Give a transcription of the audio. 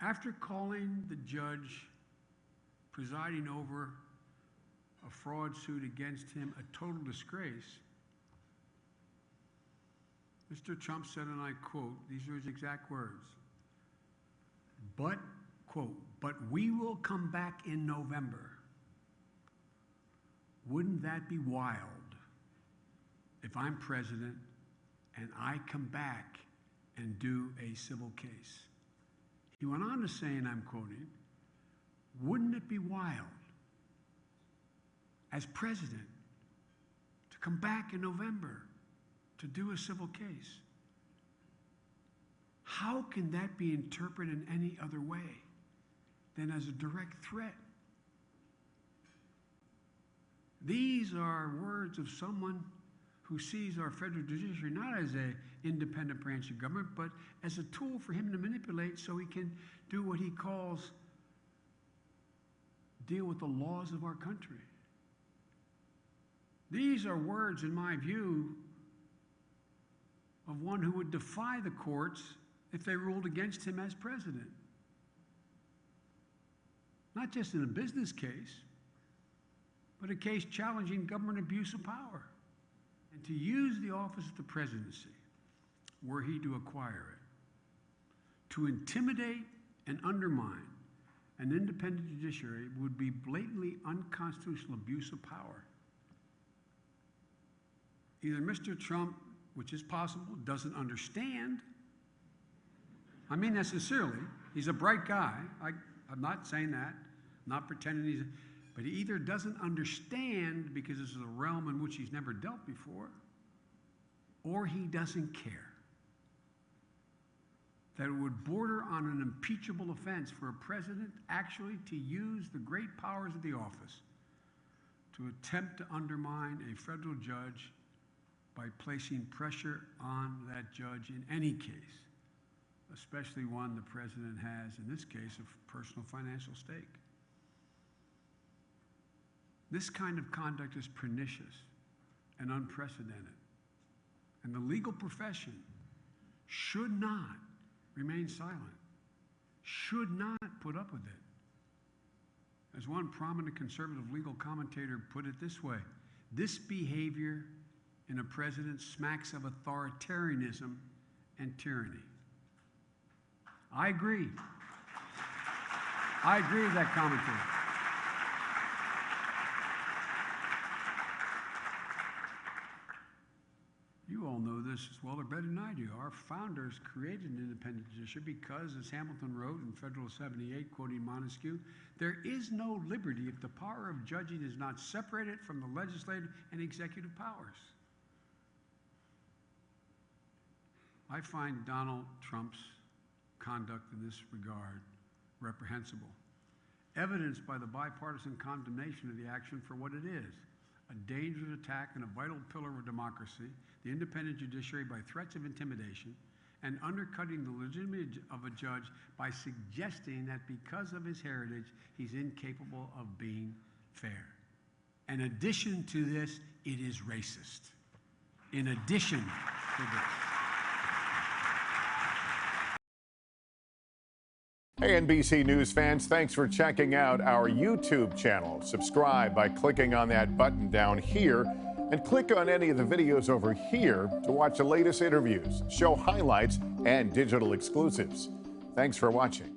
After calling the judge presiding over a fraud suit against him a total disgrace, Mr. Trump said, and I quote, these are his exact words, but, quote, "but we will come back in November. Wouldn't that be wild if I'm president and I come back and do a civil case?" He went on to say, and I'm quoting, "Wouldn't it be wild as president to come back in November to do a civil case?" How can that be interpreted in any other way than as a direct threat? These are words of someone who sees our federal judiciary not as an independent branch of government, but as a tool for him to manipulate so he can do what he calls deal with the laws of our country. These are words, in my view, of one who would defy the courts if they ruled against him as president. Not just in a business case, but a case challenging government abuse of power, and to use the office of the presidency, were he to acquire it, to intimidate and undermine an independent judiciary would be blatantly unconstitutional abuse of power. Either Mr. Trump, which is possible, doesn't understand. I mean that sincerely. He's a bright guy. I'm not saying that. I'm not pretending but he either doesn't understand because this is a realm in which he's never dealt before, or he doesn't care. That it would border on an impeachable offense for a president actually to use the great powers of the office to attempt to undermine a federal judge by placing pressure on that judge in any case, especially one the president has, in this case, a personal financial stake. This kind of conduct is pernicious and unprecedented, and the legal profession should not remain silent, should not put up with it. As one prominent conservative legal commentator put it this way, this behavior in a president smacks of authoritarianism and tyranny. I agree. I agree with that commentary. You all know this as well or better than I do. Our founders created an independent judiciary because, as Hamilton wrote in Federal 78, quoting Montesquieu, there is no liberty if the power of judging is not separated from the legislative and executive powers. I find Donald Trump's conduct in this regard reprehensible, evidenced by the bipartisan condemnation of the action for what it is, a dangerous attack on a vital pillar of democracy, the independent judiciary, by threats of intimidation, and undercutting the legitimacy of a judge by suggesting that because of his heritage, he's incapable of being fair. In addition to this, it is racist. In addition to this. Hey, NBC News fans, thanks for checking out our YouTube channel. Subscribe by clicking on that button down here, and click on any of the videos over here to watch the latest interviews, show highlights, and digital exclusives. Thanks for watching.